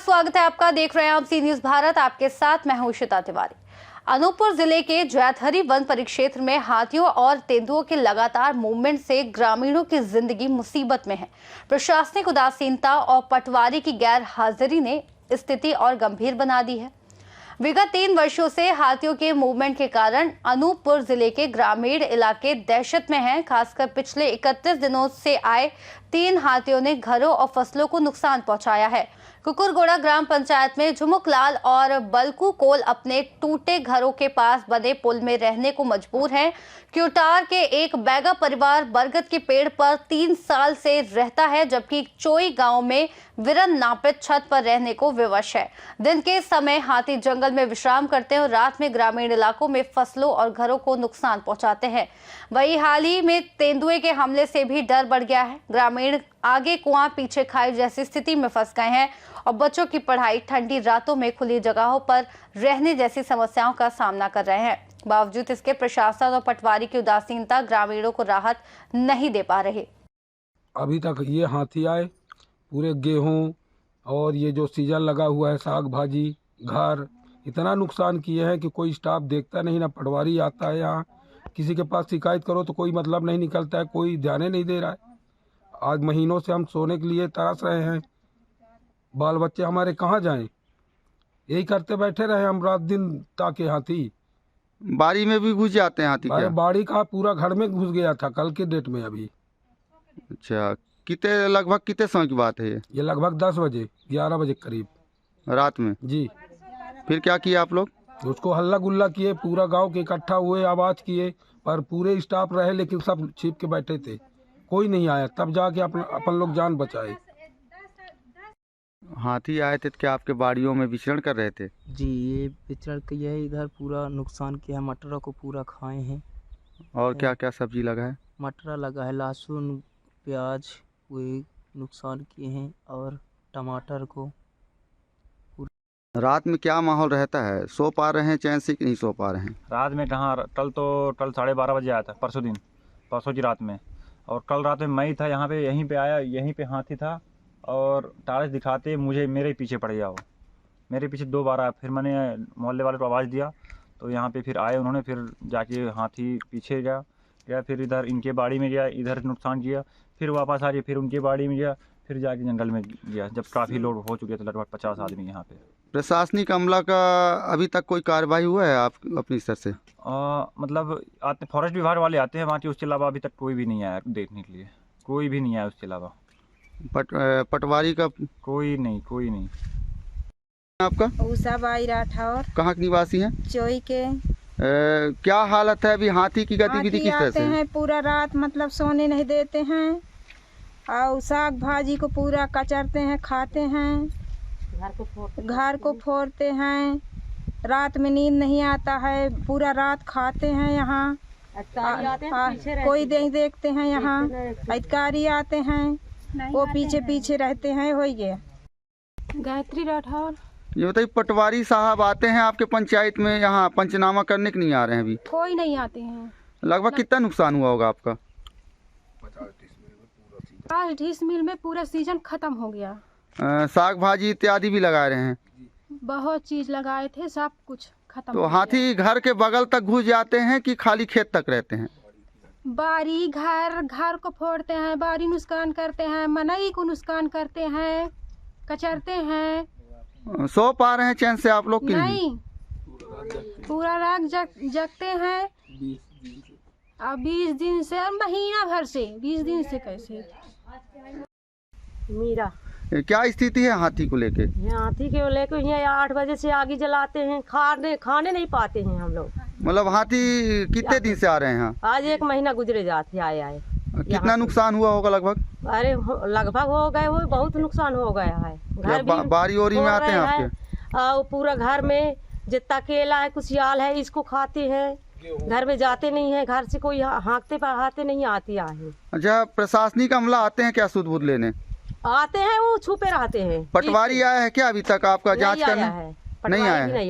स्वागत है आपका। देख रहे हैं आप सी न्यूज भारत। आपके साथ मैं हूं इशिता तिवारी। अनूपपुर जिले के जैतहरी वन परिक्षेत्र में हाथियों और तेंदुओं के लगातार मूवमेंट से ग्रामीणों की जिंदगी मुसीबत में है। प्रशासनिक उदासीनता और पटवारी की गैर हाजिरी ने स्थिति और गंभीर बना दी है। विगत 3 वर्षों से हाथियों के मूवमेंट के कारण अनूपपुर जिले के ग्रामीण इलाके दहशत में हैं। खासकर पिछले 31 दिनों से आए 3 हाथियों ने घरों और फसलों को नुकसान पहुंचाया है। कुकुरगोड़ा ग्राम पंचायत में झुमुकलाल और बलकू कोल अपने टूटे घरों के पास बने पुल में रहने को मजबूर हैं। क्यूटार के एक बैगा परिवार बरगद के पेड़ पर 3 साल से रहता है, जबकि चोई गांव में विरन नापित छत पर रहने को विवश है। दिन के समय हाथी जंगल में विश्राम करते हैं और रात में ग्रामीण इलाकों में फसलों और घरों को नुकसान पहुंचाते हैं। वहीं हाल ही में तेंदुए के हमले से भी डर बढ़ गया है। ग्रामीण आगे कुआं पीछे खाई जैसी स्थिति में फंस गए हैं और बच्चों की पढ़ाई ठंडी रातों में खुली जगहों पर रहने जैसी समस्याओं का सामना कर रहे हैं। बावजूद इसके प्रशासन और पटवारी की उदासीनता ग्रामीणों को राहत नहीं दे पा रही। अभी तक ये हाथी आए पूरे गेहूं और ये जो सीजन लगा हुआ है साग भाजी घर इतना नुकसान किए हैं कि कोई स्टाफ देखता नहीं, ना पटवारी आता है। यहाँ किसी के पास शिकायत करो तो कोई मतलब नहीं निकलता है, कोई ध्यान नहीं दे रहा है। आज महीनों से हम सोने के लिए तरस रहे हैं। बाल बच्चे हमारे कहाँ जाएं? यही करते बैठे रहे हम रात दिन ताकि हाथी बाड़ी में भी घुस जाते हैं हाथी। क्या बाड़ी का पूरा घर में घुस गया था कल के डेट में। अभी अच्छा, कितने लगभग कितने समय की बात है ये लगभग 10 बजे 11 बजे करीब रात में जी। फिर क्या किया आप लोग? उसको हल्ला गुल्ला किए, पूरा गांव के इकट्ठा हुए, आवाज किए, पर पूरे स्टाफ रहे लेकिन सब छिप के बैठे थे, कोई नहीं आया। तब जाके अपन लोग जान बचाए। हाथी आए थे तो क्या आपके बाड़ियों में विचरण कर रहे थे? जी, ये विचरण किया है, इधर पूरा नुकसान किया है। मटरों को पूरा खाए हैं। और क्या क्या सब्जी लगा है? मटरा लगा है, लहसुन प्याज वही नुकसान किए हैं और टमाटर को। रात में क्या माहौल रहता है? सो पा रहे हैं चैन से कि नहीं सो पा रहे हैं? रात में कहाँ, कल 12:30 बजे आया था, परसों की रात में। और कल रात में मैं ही था यहाँ पे, यहीं पे आया, यहीं पे हाथी था और टारस दिखाते मेरे पीछे पड़ गया। वो मेरे पीछे 2 बार आया। फिर मैंने मोहल्ले वाले को आवाज़ दिया तो यहाँ पे फिर आए उन्होंने। फिर जाके हाथी पीछे गया, फिर इधर इनके बाड़ी में गया, इधर नुकसान किया, फिर वापस आ गया, फिर उनके बाड़ी में गया, फिर जाके जंगल में गया, जब काफ़ी लोग हो चुके थे, लगभग 50 आदमी यहाँ पे। प्रशासनिक अमला का अभी तक कोई कार्रवाई हुआ है आप अपनी स्तर से? मतलब आते, फॉरेस्ट विभाग वाले आते हैं बाकी, उसके अलावा अभी तक कोई भी नहीं आया देखने के लिए, कोई भी नहीं आया उसके अलावा। पटवारी का कोई नहीं। आपका? उषा बाई राठौर। कहाँ के निवासी हैं? चोई के। क्या हालत है अभी हाथी की गतिविधि किस तरह से हैं? पूरा रात मतलब सोने नहीं देते हैं और साग भाजी को पूरा कचरते हैं, खाते हैं, घर को फोड़ते हैं। रात में नींद नहीं आता है, पूरा रात खाते हैं। यहाँ कोई नहीं देखते हैं। यहाँ अधिकारी आते हैं, वो पीछे रहते हैं। हो गया। गायत्री राठौर। ये बताइए, पटवारी साहब आते हैं आपके पंचायत में यहाँ पंचनामा करने के नहीं आ रहे हैं अभी? कोई नहीं आते हैं। लगभग कितना नुकसान हुआ होगा आपका? 50 मिल में पूरा सीजन खत्म हो गया। साग भाजी इत्यादि भी लगा रहे हैं? बहुत चीज लगाए थे, सब कुछ खत्म। तो हाथी घर के बगल तक घुस जाते हैं कि खाली खेत तक रहते हैं? बाड़ी घर को फोड़ते हैं, बाड़ी नुकसान करते हैं, मनई को नुकसान करते हैं, कचरते हैं। सो पा रहे हैं चैन से आप लोग? नहीं, पूरा रात जगते हैं। अब 20 दिन से, महीना भर से, 20 दिन से कैसे। मीरा। क्या स्थिति है हाथी को लेके? हाथी के लेके यहाँ 8 बजे से आगे जलाते हैं, खाने नहीं पाते हैं हम लोग। मतलब हाथी कितने दिन से आ रहे हैं यहाँ? आज 1 महीना गुजरे जाते आए। कितना नुकसान हुआ होगा लगभग? अरे लगभग हो गए, वो बहुत नुकसान हो गया है। घर बारी ओरी में आते हैं आपके? और पूरा घर में जितना केला है, कुसियाल है, इसको खाते हैं। घर में जाते नहीं है, घर से कोई हाँकते पढ़ाते नहीं आती है। अच्छा, प्रशासनिक अमला आते हैं क्या सुध बुध लेने? आते हैं, वो छुपे रहते हैं। पटवारी आया है क्या अभी तक आपका जांच करने? नहीं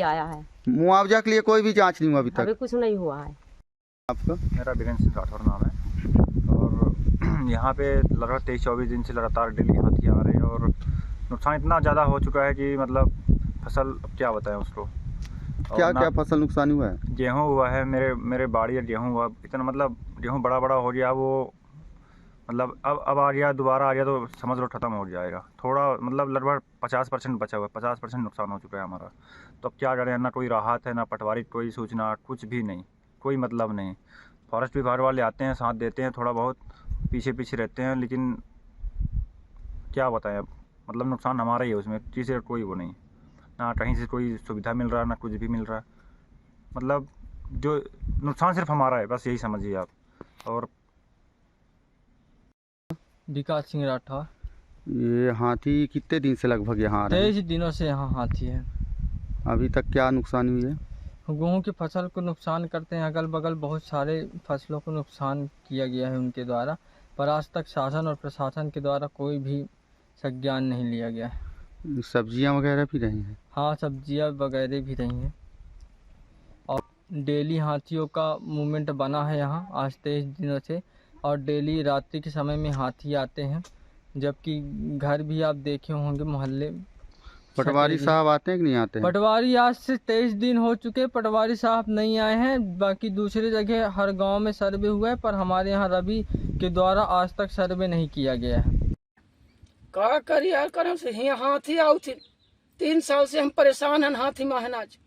आया है। मुआवजा के लिए कोई भी जांच नहीं हुआ अभी तक? अभी कुछ नहीं हुआ है। आपका? मेरा वीरेंद्र सिंह राठौर नाम है और यहाँ पे लगभग 23-24 दिन से लगातार डेली हाथी आ रहे हैं और नुकसान इतना ज़्यादा हो चुका है कि मतलब फसल अब क्या बताएं उसको। क्या क्या फसल नुकसान हुआ है? गेहूँ हुआ है, मेरे बाड़ी है गेहूँ हुआ, इतना मतलब गेहूँ बड़ा बड़ा हो गया वो, मतलब अब आ गया, दोबारा आ गया तो समझ लो ख़त्म हो जाएगा। थोड़ा मतलब लगभग 50% बचा हुआ है, 50% नुकसान हो चुका है हमारा। तो अब क्या करें, ना कोई राहत है, ना पटवारी कोई सूचना, कुछ भी नहीं, कोई मतलब नहीं। फॉरेस्ट विभाग वाले आते हैं, साथ देते हैं, थोड़ा बहुत पीछे पीछे रहते हैं, लेकिन क्या बताएं अब, मतलब नुकसान हमारा ही है उसमें, किसी का कोई वो नहीं, ना कहीं से कोई सुविधा मिल रहा, ना कुछ भी मिल रहा। मतलब जो नुकसान सिर्फ हमारा है, बस यही समझिए आप। और विकास सिंह राठौर। ये हाथी कितने दिन से लगभग यहाँ आ रहे हैं? 23 दिनों से यहाँ हाथी है। अभी तक क्या नुकसान हुई है? गेहूँ की फसल को नुकसान करते हैं, अगल बगल बहुत सारे फसलों को नुकसान किया गया है उनके द्वारा, पर आज तक शासन और प्रशासन के द्वारा कोई भी संज्ञान नहीं लिया गया है। सब्जियां वगैरह भी रही हैं? हाँ, सब्जियां वगैरह भी रही हैं और डेली हाथियों का मूवमेंट बना है यहाँ आज 23 दिनों से, और डेली रात्रि के समय में हाथी आते हैं, जबकि घर भी आप देखे होंगे मोहल्ले। पटवारी साहब आते हैं कि नहीं आते हैं? पटवारी आज से 23 दिन हो चुके, पटवारी साहब नहीं आए हैं। बाकी दूसरी जगह हर गांव में सर्वे हुआ है, पर हमारे यहाँ रवि के द्वारा आज तक सर्वे नहीं किया गया है। का करिए करम से ही हाथी आउ थी, 3 साल से हम परेशान हैं हाथी महनाज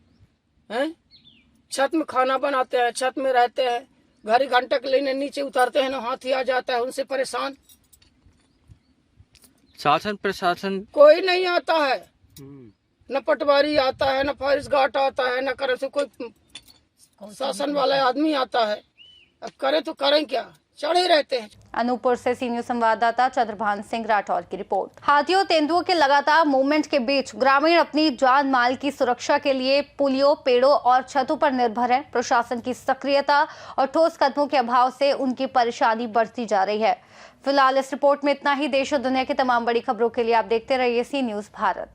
हैं। छत में खाना बनाते हैं, छत में रहते हैं, घड़ी घंटे के लेने नीचे उतरते हैं ना हाथी आ जाता है, उनसे परेशान। शासन प्रशासन कोई नहीं आता है, न पटवारी आता है, न फॉरेस्ट गार्ड आता है, न करे से कोई शासन वाला आदमी आता है। अब करे तो करें क्या, चढ़े रहते हैं। अनूपपुर से सी न्यूज संवाददाता चंद्रभान सिंह राठौर की रिपोर्ट। हाथियों तेंदुओं के लगातार मूवमेंट के बीच ग्रामीण अपनी जान माल की सुरक्षा के लिए पुलियों, पेड़ों और छतों पर निर्भर हैं। प्रशासन की सक्रियता और ठोस कदमों के अभाव से उनकी परेशानी बढ़ती जा रही है। फिलहाल इस रिपोर्ट में इतना ही। देश और दुनिया की तमाम बड़ी खबरों के लिए आप देखते रहिए सी न्यूज भारत।